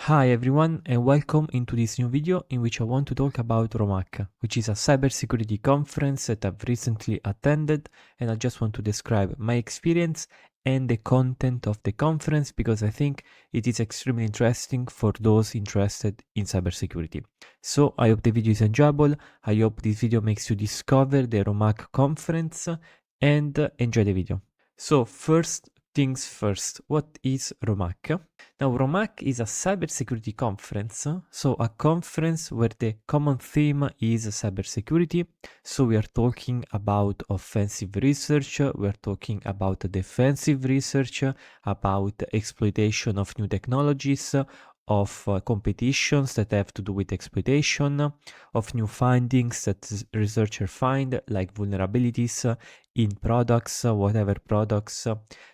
Hi everyone and welcome into this new video in which I want to talk about RomHack, which is a cybersecurity conference that I've recently attended, and I just want to describe my experience and the content of the conference because I think it is extremely interesting for those interested in cybersecurity. So I hope the video is enjoyable. I hope this video makes you discover the RomHack conference and enjoy the video. So first things first, what is RomHack? Now, RomHack is a cybersecurity conference, so a conference where the common theme is cybersecurity. So we are talking about offensive research, we are talking about defensive research, about exploitation of new technologies, of competitions that have to do with exploitation, of new findings that researchers find, like vulnerabilities in products, whatever products.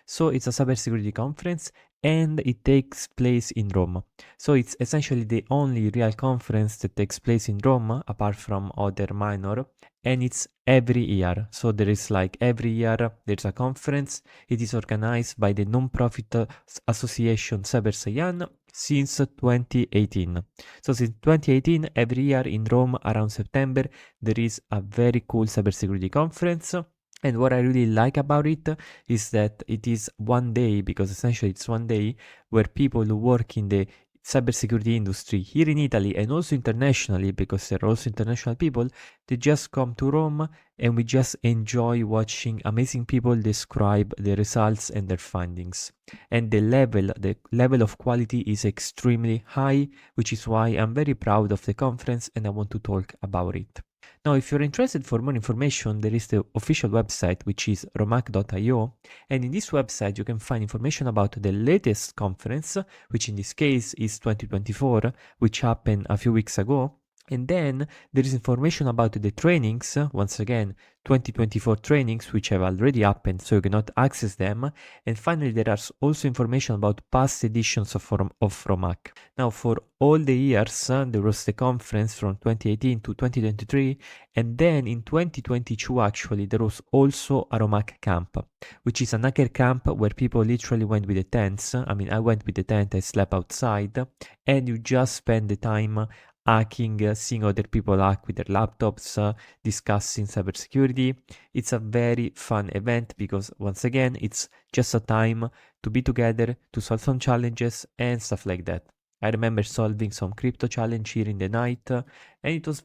So it's a cybersecurity conference and it takes place in Rome. So it's essentially the only real conference that takes place in Rome, apart from other minor, and it's every year. So there is like every year there's a conference. It is organized by the non-profit association Cyber since 2018. So since 2018, every year in Rome around September, there is a very cool cybersecurity conference. And what I really like about it is that it is one day, because essentially it's one day where people who work in the cybersecurity industry here in Italy and also internationally, because there are also international people, they just come to Rome and we just enjoy watching amazing people describe the results and their findings. And the level of quality is extremely high, which is why I'm very proud of the conference and I want to talk about it. Now, if you're interested for more information, there is the official website, which is romhack.io. And in this website, you can find information about the latest conference, which in this case is 2024, which happened a few weeks ago. And then there is information about the trainings, once again, 2024 trainings, which have already happened, so you cannot access them. And finally, there is also information about past editions of RomHack. Now, for all the years, there was the conference from 2018 to 2023, and then in 2022, actually, there was also a RomHack camp, which is an hacker camp where people literally went with the tents. I mean, I went with the tent, I slept outside, and you just spend the time hacking, seeing other people hack with their laptops, discussing cybersecurity. It's a very fun event because, once again, it's just a time to be together, to solve some challenges and stuff like that. I remember solving some crypto challenge here in the night, and it was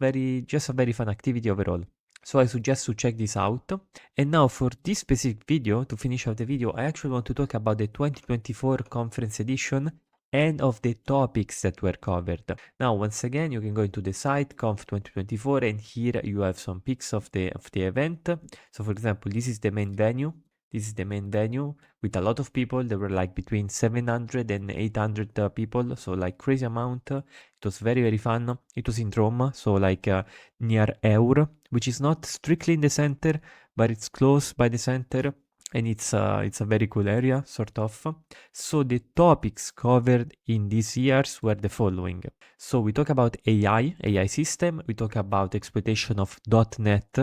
just a very fun activity overall. So I suggest to check this out. And now for this specific video, to finish off the video, I actually want to talk about the 2024 conference edition and of the topics that were covered. Now, once again, you can go into the site conf 2024 and here you have some pics of the event. So for example, this is the main venue. This is the main venue with a lot of people. There were like between 700 and 800 people, so like crazy amount. It was very, very fun. It was in Rome, so like near Eur, which is not strictly in the center, but it's close by the center. And it's a very cool area, sort of. So the topics covered in these years were the following. So we talk about AI system. We talk about exploitation of .NET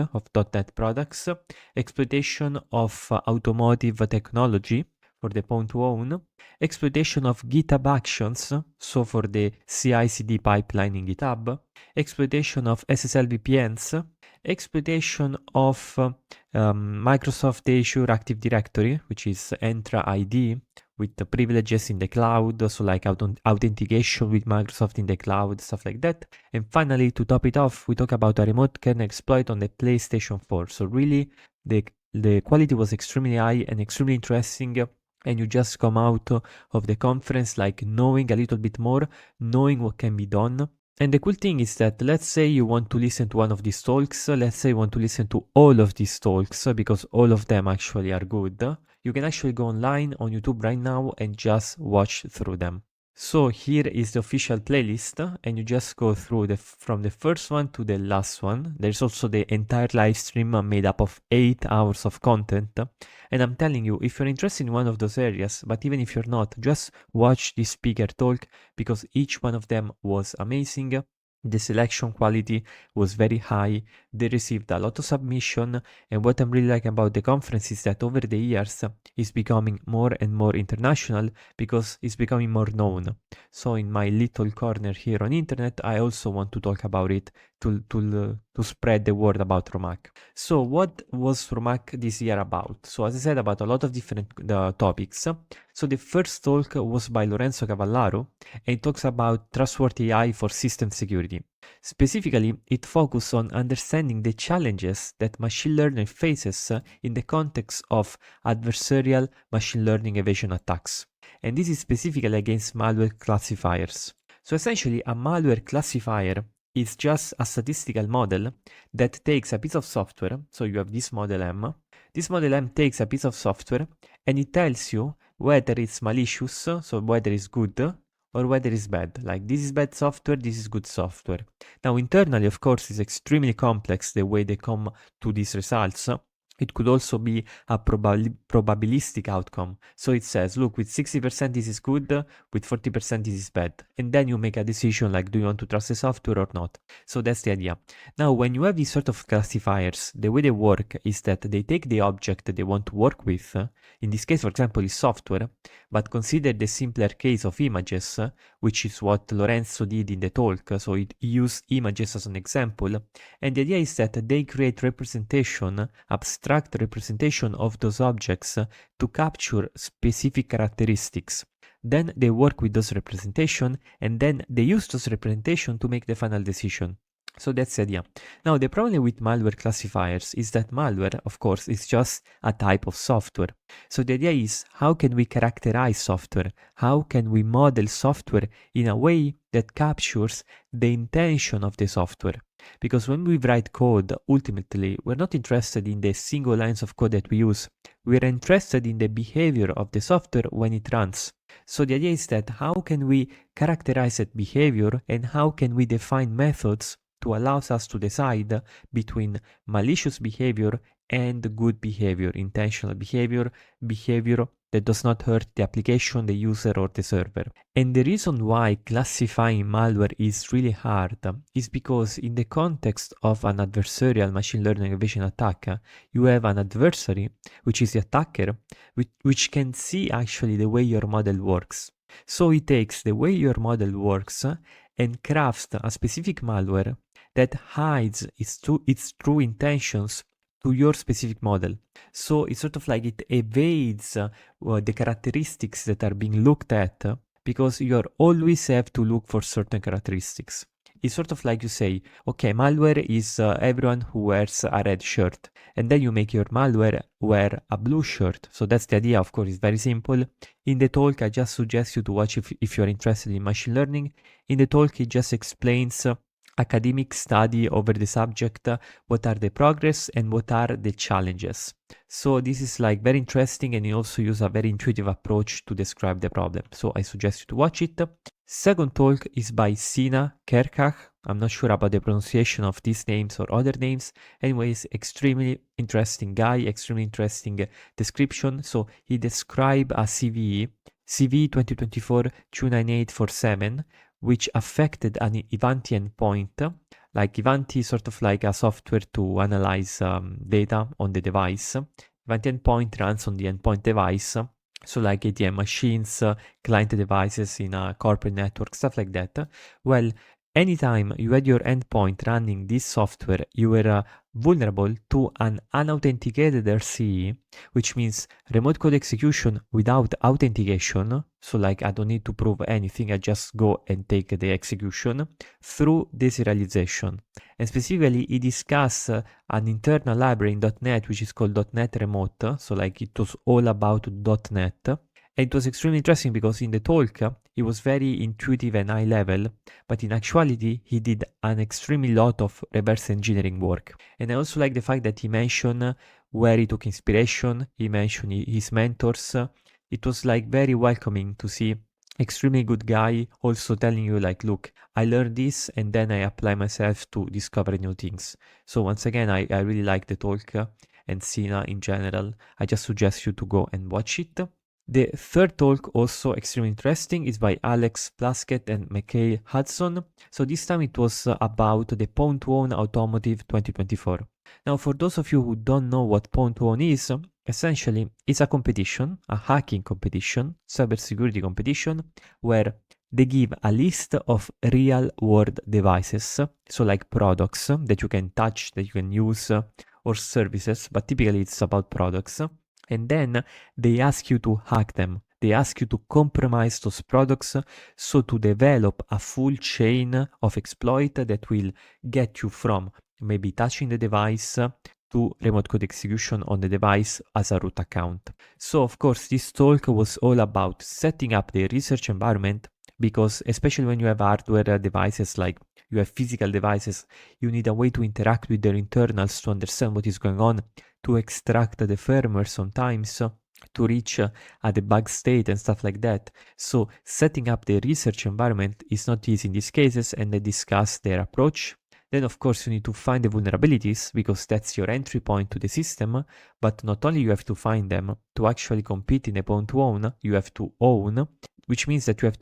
products, exploitation of automotive technology for the point to own, exploitation of GitHub actions, so for the CI/CD pipeline in GitHub, exploitation of SSL VPNs, exploitation of Microsoft Azure Active Directory, which is Entra ID, with the privileges in the cloud, so like authentication with Microsoft in the cloud, stuff like that. And finally, to top it off, we talk about a remote kernel exploit on the PlayStation 4. So really, the quality was extremely high and extremely interesting. And you just come out of the conference like knowing a little bit more, knowing what can be done. And the cool thing is that, let's say you want to listen to one of these talks, let's say you want to listen to all of these talks, because all of them actually are good, you can actually go online on YouTube right now and just watch through them. So here is the official playlist, and you just go through from the first one to the last one. There's also the entire live stream made up of 8 hours of content. And I'm telling you, if you're interested in one of those areas, but even if you're not, just watch this speaker talk because each one of them was amazing. The selection quality was very high. They received a lot of submission, and what I'm really liking about the conference is that over the years it's becoming more and more international because it's becoming more known. So in my little corner here on internet, I also want to talk about it to spread the word about RomHack. So what was RomHack this year about? So as I said, about a lot of different topics. So the first talk was by Lorenzo Cavallaro, and it talks about trustworthy AI for system security. Specifically, it focuses on understanding the challenges that machine learning faces in the context of adversarial machine learning evasion attacks. And this is specifically against malware classifiers. So essentially, a malware classifier is just a statistical model that takes a piece of software. So you have this model M. This model M takes a piece of software and it tells you whether it's malicious, so whether it's good, or whether it's bad. Like this is bad software, this is good software. Now internally, of course, it's extremely complex the way they come to these results. It could also be a probabilistic outcome. So it says, look, with 60% this is good, with 40% this is bad. And then you make a decision like, do you want to trust the software or not? So that's the idea. Now, when you have these sort of classifiers, the way they work is that they take the object that they want to work with. In this case, for example, is software, but consider the simpler case of images, which is what Lorenzo did in the talk. So it used images as an example. And the idea is that they create representation, abstract representation of those objects to capture specific characteristics. Then they work with those representation, and then they use those representation to make the final decision. So that's the idea. Now, the problem with malware classifiers is that malware, of course, is just a type of software. So the idea is, how can we characterize software? How can we model software in a way that captures the intention of the software? Because when we write code, ultimately, we're not interested in the single lines of code that we use. We're interested in the behavior of the software when it runs. So the idea is that how can we characterize that behavior, and how can we define methods to allow us to decide between malicious behavior and good behavior, intentional behavior, behavior that does not hurt the application, the user, or the server. And the reason why classifying malware is really hard is because in the context of an adversarial machine learning evasion attack, you have an adversary, which is the attacker, which can see actually the way your model works. So it takes the way your model works and crafts a specific malware that hides its true intentions to your specific model. So it's sort of like it evades the characteristics that are being looked at because you always have to look for certain characteristics. It's sort of like you say, okay, malware is everyone who wears a red shirt, and then you make your malware wear a blue shirt. So that's the idea. Of course, it's very simple. In the talk, I just suggest you to watch if you're interested in machine learning. In the talk, it just explains academic study over the subject, what are the progress and what are the challenges. So this is like very interesting, and you also use a very intuitive approach to describe the problem. So I suggest you to watch it. Second talk is by Sina Kerkach. I'm not sure about the pronunciation of these names or other names. Anyways, extremely interesting guy, extremely interesting description. So he described a CVE 2024-29847, which affected an Ivanti endpoint. Like Ivanti is sort of like a software to analyze data on the device. Ivanti endpoint runs on the endpoint device. So like ATM machines, client devices in a corporate network, stuff like that. Well, anytime you had your endpoint running this software, you were vulnerable to an unauthenticated RCE, which means remote code execution without authentication. So like I don't need to prove anything, I just go and take the execution through deserialization. And specifically, he discussed an internal library in .NET, which is called .NET Remote. So like it was all about .NET. And it was extremely interesting because in the talk, it was very intuitive and high level, but in actuality, he did an extremely lot of reverse engineering work. And I also like the fact that he mentioned where he took inspiration, he mentioned his mentors. It was like very welcoming to see extremely good guy also telling you like, look, I learned this and then I apply myself to discover new things. So once again, I really like the talk and Sina in general. I just suggest you to go and watch it. The third talk, also extremely interesting, is by Alex Plaskett and Mikhail Hudson. So this time it was about the Pawn to Own Automotive 2024. Now, for those of you who don't know what Pawn to Own is, essentially it's a competition, a hacking competition, cybersecurity competition, where they give a list of real world devices, so like products that you can touch, that you can use, or services, but typically it's about products. And then they ask you to hack them. They ask you to compromise those products, so to develop a full chain of exploit that will get you from maybe touching the device to remote code execution on the device as a root account. So of course this talk was all about setting up the research environment, because especially when you have hardware devices, like you have physical devices, you need a way to interact with their internals to understand what is going on, to extract the firmware sometimes, to reach a debug state and stuff like that. So setting up the research environment is not easy in these cases, and they discuss their approach. Then of course you need to find the vulnerabilities, because that's your entry point to the system, but not only you have to find them, to actually compete in a Pawn to Own, you have to own, which means that you have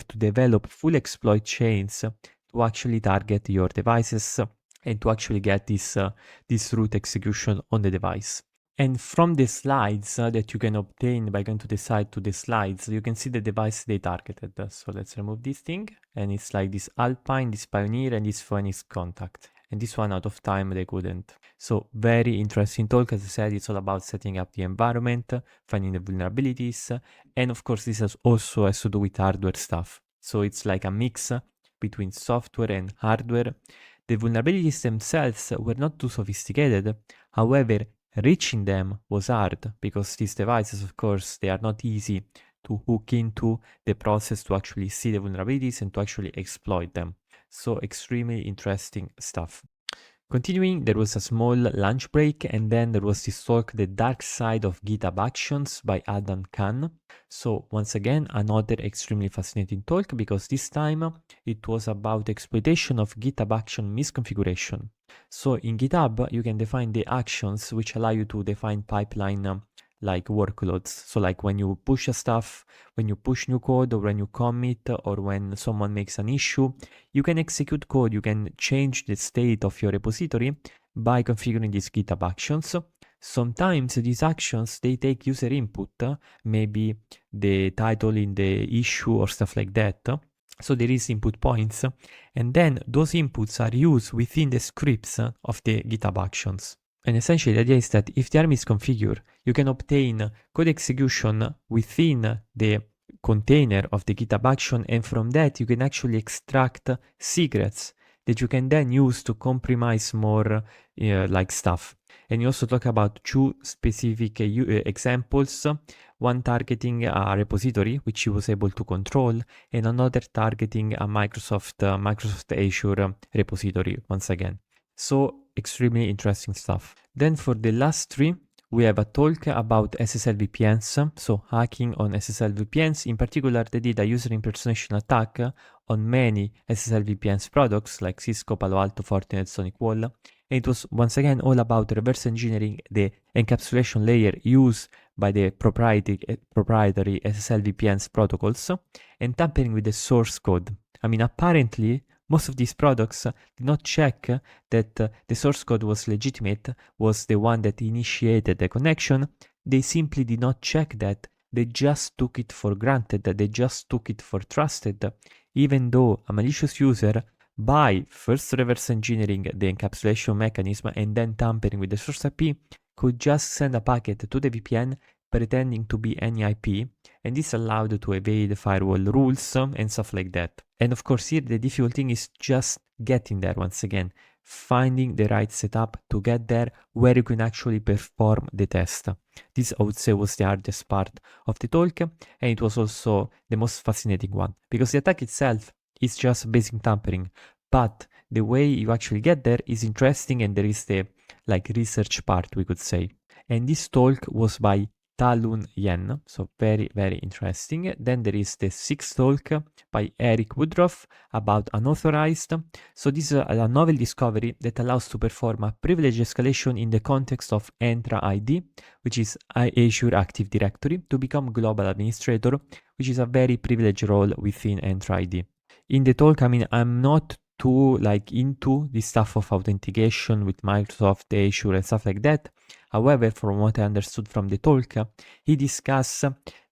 to develop full exploit chains to actually target your devices and to actually get this root execution on the device. And from the slides that you can obtain by going to the site to the slides, you can see the device they targeted. So let's remove this thing, and it's like this Alpine, this Pioneer, and this Phoenix Contact. And this one, out of time, they couldn't. So very interesting talk. As I said, it's all about setting up the environment, finding the vulnerabilities, and of course this also has to do with hardware stuff. So it's like a mix between software and hardware. The vulnerabilities themselves were not too sophisticated. However, reaching them was hard, because these devices, of course, they are not easy to hook into the process to actually see the vulnerabilities and to actually exploit them. So extremely interesting stuff. Continuing, there was a small lunch break, and then there was this talk, The Dark Side of GitHub Actions by Adam Khan. So once again, another extremely fascinating talk, because this time it was about exploitation of GitHub action misconfiguration. So in GitHub, you can define the actions which allow you to define pipeline like workloads. So like when you push a stuff, when you push new code, or when you commit, or when someone makes an issue, you can execute code, you can change the state of your repository by configuring these GitHub actions. Sometimes these actions, they take user input, maybe the title in the issue or stuff like that. So there is input points, and then those inputs are used within the scripts of the GitHub actions. And essentially the idea is that if they are misconfigured, you can obtain code execution within the container of the GitHub action, and from that you can actually extract secrets that you can then use to compromise more like stuff. And you also talk about two specific examples, one targeting a repository which he was able to control, and another targeting a Microsoft Azure repository once again. So extremely interesting stuff. Then for the last three, we have a talk about SSL VPNs, so hacking on SSL VPNs. In particular, they did a user impersonation attack on many SSL VPNs products like Cisco, Palo Alto, Fortinet, Sonic Wall. And it was once again all about reverse engineering the encapsulation layer used by the proprietary SSL VPNs protocols and tampering with the source code. I mean, apparently, most of these products did not check that the source code was legitimate, was the one that initiated the connection. They simply did not check that. They just took it for granted, they just took it for trusted, even though a malicious user, by first reverse engineering the encapsulation mechanism and then tampering with the source IP, could just send a packet to the VPN pretending to be any IP, and this allowed to evade firewall rules and stuff like that. And of course here the difficult thing is just getting there once again, finding the right setup to get there where you can actually perform the test. This I would say was the hardest part of the talk, and it was also the most fascinating one, because the attack itself is just basic tampering, but the way you actually get there is interesting, and there is the like research part, we could say. And this talk was by Talun Yen, so very, very interesting. Then there is the sixth talk by Eric Woodruff about unauthorized. So this is a novel discovery that allows to perform a privilege escalation in the context of Entra ID, which is Azure Active Directory, to become global administrator, which is a very privileged role within Entra ID. In the talk, I mean, I'm not too into this stuff of authentication with Microsoft, Azure and stuff like that. However, from what I understood from the talk, he discussed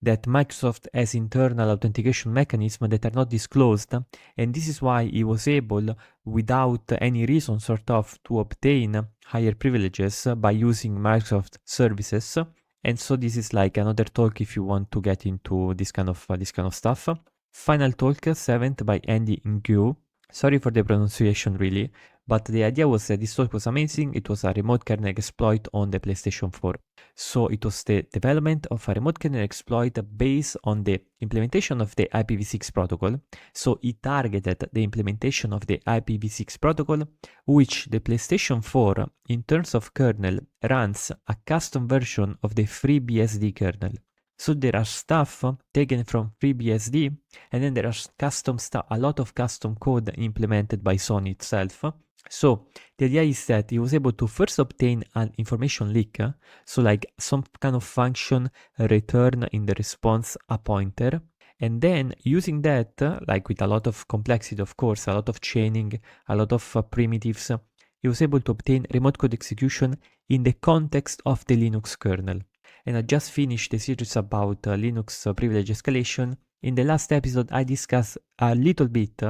that Microsoft has internal authentication mechanisms that are not disclosed, and this is why he was able, without any reason sort of, to obtain higher privileges by using Microsoft services. And so this is like another talk if you want to get into this kind of stuff. Final talk, 7th, by Andy Ngu. Sorry for the pronunciation really, but the idea was that this talk was amazing. It was a remote kernel exploit on the PlayStation 4. So it was the development of a remote kernel exploit based on the implementation of the IPv6 protocol. So it targeted the implementation of the IPv6 protocol, which the PlayStation 4, in terms of kernel, runs a custom version of the FreeBSD kernel. So there are stuff taken from FreeBSD, and then there are custom stuff, a lot of custom code implemented by Sony itself. So the idea is that he was able to first obtain an information leak, so like some kind of function return in the response a pointer, and then using that, like with a lot of complexity, of course, a lot of chaining, a lot of primitives, he was able to obtain remote code execution in the context of the Linux kernel. And I just finished the series about Linux privilege escalation. In the last episode, I discussed a little bit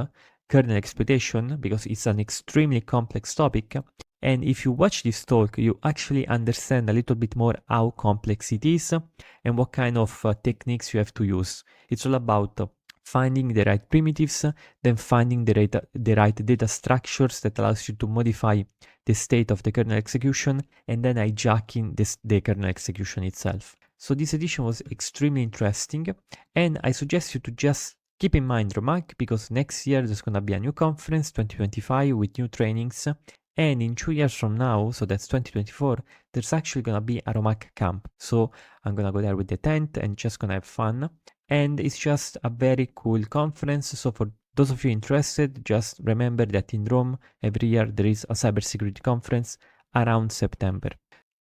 kernel exploitation because it's an extremely complex topic. And if you watch this talk, you actually understand a little bit more how complex it is and what kind of techniques you have to use. It's all about finding the right primitives, then finding the right data structures that allows you to modify the state of the kernel execution, and then hijacking the kernel execution itself. So this edition was extremely interesting, and I suggest you to just keep in mind RomHack, because next year there's gonna be a new conference, 2025, with new trainings, and in 2 years from now, so that's 2024, there's actually gonna be a RomHack camp. So I'm gonna go there with the tent and just gonna have fun. And it's just a very cool conference. So for those of you interested, just remember that in Rome, every year there is a cybersecurity conference around September.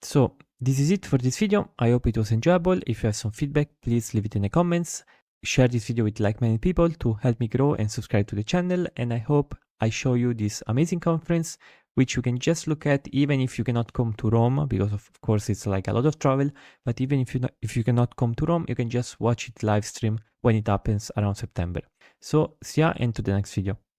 So this is it for this video. I hope it was enjoyable. If you have some feedback, please leave it in the comments. Share this video with like-minded people to help me grow, and subscribe to the channel. And I hope I show you this amazing conference, which you can just look at even if you cannot come to Rome, because of course it's like a lot of travel. But even if you cannot come to Rome, you can just watch it live stream when it happens around September. So see ya, and to the next video.